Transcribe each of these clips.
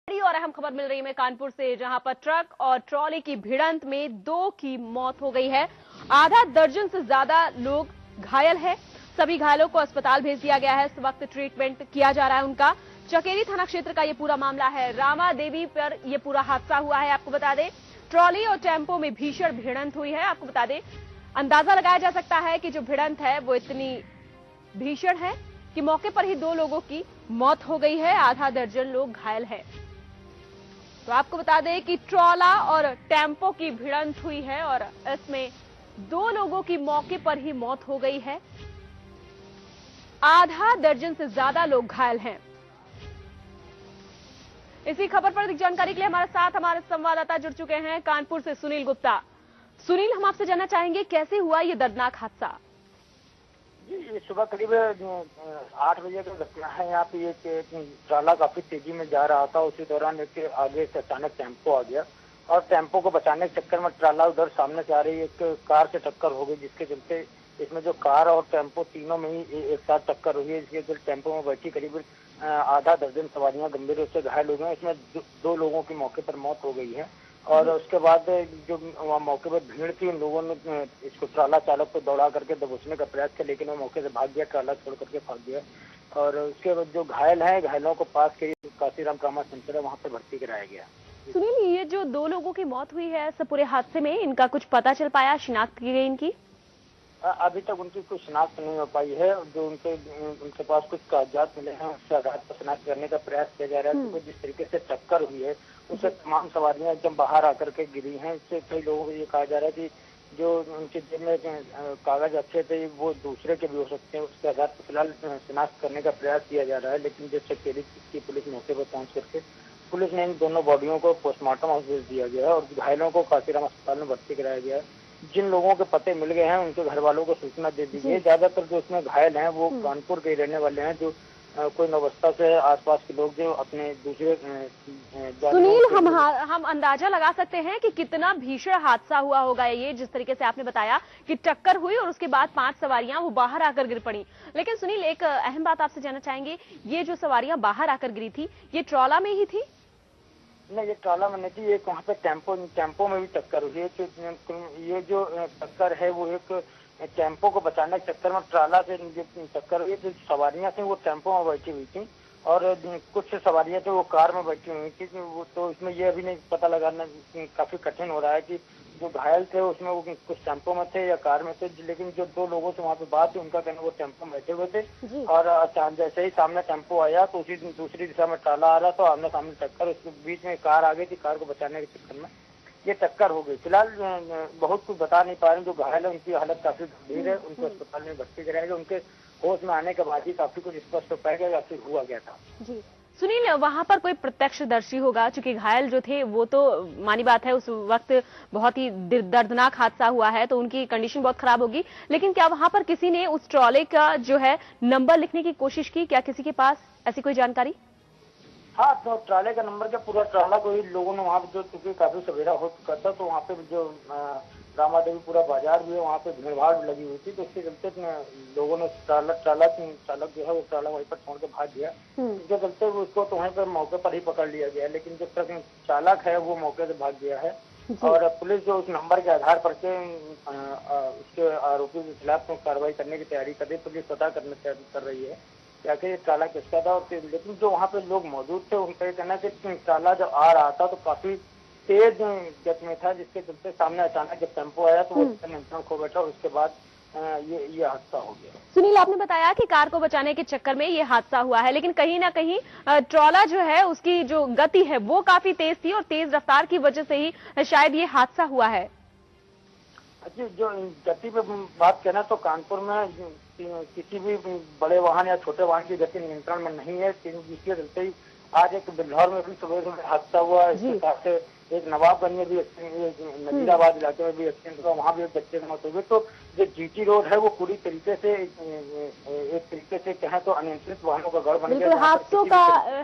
बड़ी और अहम खबर मिल रही है कानपुर से, जहां पर ट्रक और ट्रॉली की भिड़ंत में 2 की मौत हो गई है। आधा दर्जन से ज्यादा लोग घायल हैं। सभी घायलों को अस्पताल भेज दिया गया है। इस वक्त ट्रीटमेंट किया जा रहा है उनका। चकेरी थाना क्षेत्र का ये पूरा मामला है। रामा देवी पर यह पूरा हादसा हुआ है। आपको बता दें, ट्रॉली और टेम्पो में भीषण भिड़ंत हुई है। आपको बता दें, अंदाजा लगाया जा सकता है कि जो भिड़ंत है वो इतनी भीषण है कि मौके पर ही 2 लोगों की मौत हो गई है। आधा दर्जन लोग घायल हैं। तो आपको बता दें कि ट्रॉला और टेम्पो की भिड़ंत हुई है और इसमें 2 लोगों की मौके पर ही मौत हो गई है। आधा दर्जन से ज्यादा लोग घायल हैं। इसी खबर पर अधिक जानकारी के लिए हमारे साथ हमारे संवाददाता जुड़ चुके हैं कानपुर से सुनील गुप्ता। सुनील, हम आपसे जानना चाहेंगे कैसे हुआ ये दर्दनाक हादसा। जी, सुबह करीब 8 बजे का घटना है। यहाँ पे एक ट्राला काफी तेजी में जा रहा था। उसी दौरान एक आगे से अचानक टेम्पो आ गया और टेम्पो को बचाने के चक्कर में ट्राला उधर सामने से आ रही एक कार से टक्कर हो गई, जिसके चलते इसमें जो कार और टेम्पो तीनों में ही एक साथ टक्कर हुई है। जिसके चलते टेम्पो में बैठी करीब आधा दर्जन सवारियां गंभीर रूप से घायल हो गई। इसमें 2 लोगों की मौके पर मौत हो गई है और उसके बाद जो वहाँ मौके पर भीड़ थी, उन लोगों ने इसको ट्राला चालक को दौड़ा करके दबोचने का प्रयास किया, लेकिन वो मौके से भाग गया, ट्राला छोड़ करके भाग गया। और उसके बाद जो घायल हैं, घायलों को पास के काशीराम ट्रामा सेंटर है, वहाँ पे भर्ती कराया गया। सुनील, ये जो 2 लोगों की मौत हुई है इस पूरे हादसे में, इनका कुछ पता चल पाया, शिनाख्त की गई इनकी? अभी तक उनकी कुछ शिनाख्त नहीं हो पाई है। जो उनके पास कुछ कागजात मिले हैं, उसके आधार पर शिनाख्त करने का प्रयास किया जा रहा है। क्योंकि जिस तरीके से टक्कर हुई है उससे तमाम सवारियां एकदम बाहर आकर के गिरी हैं। इससे कई लोगों को ये कहा जा रहा है कि जो उनके जेब में कागज अच्छे थे वो दूसरे के भी हो सकते हैं। उसके आधार पर फिलहाल शिनाख्त करने का प्रयास किया जा रहा है। लेकिन जो चकेरी की पुलिस मौके पर पहुंच करके पुलिस ने इन दोनों बॉडियों को पोस्टमार्टम हाउस भेज दिया गया है और घायलों को काशीराम अस्पताल में भर्ती कराया गया है। जिन लोगों के पते मिल गए हैं उनके घर वालों को सूचना दे दी गई है। ज्यादातर जो इसमें घायल हैं वो कानपुर के रहने वाले हैं। जो कोई नवस्था से आसपास के लोग जो अपने दूसरे सुनील, हम अंदाजा लगा सकते हैं कि कितना भीषण हादसा हुआ होगा ये, जिस तरीके से आपने बताया कि टक्कर हुई और उसके बाद 5 सवारियां वो बाहर आकर गिर पड़ी। लेकिन सुनील, एक अहम बात आपसे जानना चाहेंगे, ये जो सवारियां बाहर आकर गिरी थी ये ट्रॉला में ही थी? नहीं, ये ट्राला में नहीं थी। एक वहाँ पे टेम्पो में भी टक्कर हुई है। ये जो टक्कर है वो एक टेम्पो को बचाने के चक्कर में ट्राला से टक्कर हुई। जो सवारियां थी वो टेम्पो में बैठी हुई थी और कुछ सवारियां थी वो कार में बैठी हुई थी। वो तो इसमें ये अभी नहीं पता लगाना काफी कठिन हो रहा है कि जो घायल थे उसमें वो कुछ टेम्पो में थे या कार में थे। लेकिन जो 2 लोगों से वहाँ पे बात हुई, उनका कहना वो टेम्पो में बैठे हुए थे और अचानक जैसे ही सामने टेम्पो आया तो उसी दूसरी दिशा में ट्राला आ रहा तो आमने सामने टक्कर, उसके बीच में कार आ गई थी। कार को बचाने के चक्कर में ये टक्कर हो गई। फिलहाल बहुत कुछ बता नहीं पा रहे। जो घायल है उनकी हालत काफी गंभीर है, उनको अस्पताल में भर्ती कराया गया। उनके होश में आने के बाद ही काफी कुछ स्पष्ट हो पाएगा या फिर हुआ गया था। जी सुनील, वहां पर कोई प्रत्यक्षदर्शी होगा, क्योंकि घायल जो थे वो तो मानी बात है उस वक्त बहुत ही दर्दनाक हादसा हुआ है तो उनकी कंडीशन बहुत खराब होगी। लेकिन क्या वहां पर किसी ने उस ट्रॉले का जो है नंबर लिखने की कोशिश की? क्या किसी के पास ऐसी कोई जानकारी? हाँ, तो ट्राले का नंबर क्या, पूरा ट्राला को ही लोगों ने वहाँ पे, जो चूंकि काफी सवेरा हो चुका था तो वहाँ पे जो रामा देवी पूरा बाजार भी है, वहाँ पे भीड़ भाड़ लगी हुई थी। तो इसके चलते लोगों ने चालक जो है वो ट्राला वहीं पर छोड़ के भाग गया। इसके चलते उसको तो वहीं पर मौके पर ही पकड़ लिया गया। लेकिन जो ट्रक चालक है वो मौके से भाग गया है और पुलिस जो उस नंबर के आधार पर के उसके आरोपी के खिलाफ कार्रवाई करने की तैयारी कर रही। पुलिस पता कर रही है कि आखिर ये ट्राला किसका था। और लेकिन जो वहाँ पे लोग मौजूद थे उनका कहना है कि ट्राला जब आ रहा था तो काफी तेज गति में था, जिसके चलते सामने अचानक जब टेम्पो आया तो वो नियंत्रण खो बैठा और उसके बाद ये हादसा हो गया। सुनील, आपने बताया कि कार को बचाने के चक्कर में ये हादसा हुआ है, लेकिन कहीं ना कहीं ट्रॉला जो है उसकी जो गति है वो काफी तेज थी और तेज रफ्तार की वजह से ही शायद ये हादसा हुआ है। जी, जो गति पे बात करें तो कानपुर में किसी भी बड़े वाहन या छोटे वाहन की गति नियंत्रण में नहीं है। जिसके चलते ही आज एक बिल्हौर में भी सुबह हादसा हुआ। इसके साथ एक नवाबगंज में भी नजीराबाद इलाके में भी एक्सीडेंट हुआ, वहाँ भी एक बच्चे की मौत हो गई। तो जो जीटी रोड है वो पूरी तरीके से एक तरीके से कहें तो अनियंत्रित वाहनों का गढ़ बन गया।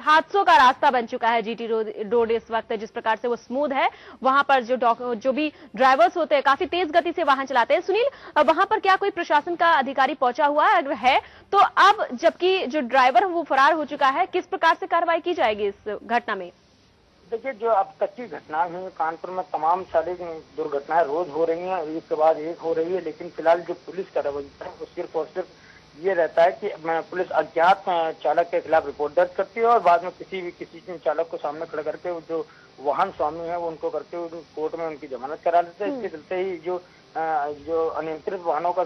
हादसों का रास्ता बन चुका है जीटी रोड इस वक्त। जिस प्रकार से वो स्मूथ है, वहां पर जो भी ड्राइवर्स होते हैं काफी तेज गति से वाहन चलाते हैं। सुनील, वहां पर क्या कोई प्रशासन का अधिकारी पहुंचा हुआ है? अगर है तो अब जबकि जो ड्राइवर वो फरार हो चुका है, किस प्रकार से कार्रवाई की जाएगी इस घटना में? देखिए, जो अब तक की घटनाएं हुई कानपुर में, तमाम सारी दुर्घटनाएं रोज हो रही हैं, एक के बाद एक हो रही है, लेकिन फिलहाल जो पुलिस का रवैया है वो सिर्फ और सिर्फ ये रहता है कि पुलिस अज्ञात चालक के खिलाफ रिपोर्ट दर्ज करती है और बाद में किसी चालक को सामने खड़ा करके वो जो वाहन स्वामी है वो उनको करके कोर्ट में उनकी जमानत करा देते हैं। इसके चलते ही जो अनियंत्रित वाहनों का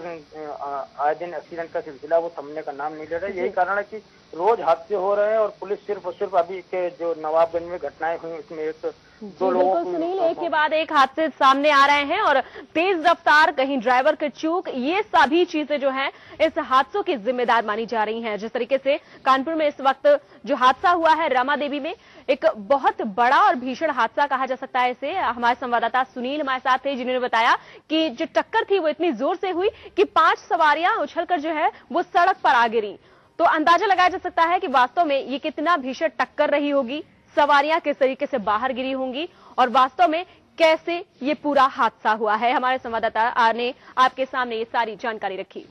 आए दिन एक्सीडेंट का सिलसिला वो थमने का नाम नहीं ले रहा है। यही कारण है कि रोज हादसे हो रहे हैं और पुलिस सिर्फ और सिर्फ अभी के जो नवाबगंज में घटनाएं हुई उसमें दो लोगों बिल्कुल सुनील, एक के बाद एक हादसे सामने आ रहे हैं और तेज रफ्तार, कहीं ड्राइवर की चूक, ये सभी चीजें जो हैं इस हादसों की जिम्मेदार मानी जा रही हैं। जिस तरीके से कानपुर में इस वक्त जो हादसा हुआ है रमा देवी में, एक बहुत बड़ा और भीषण हादसा कहा जा सकता है इसे। हमारे संवाददाता सुनील हमारे साथ थे जिन्होंने बताया कि जो टक्कर थी वो इतनी जोर से हुई कि 5 सवारियां उछलकर जो है वो सड़क पर आ गिरी। तो अंदाजा लगाया जा सकता है कि वास्तव में ये कितना भीषण टक्कर रही होगी, सवारियां किस तरीके से बाहर गिरी होंगी और वास्तव में कैसे ये पूरा हादसा हुआ है। हमारे संवाददाता ने आपके सामने ये सारी जानकारी रखी।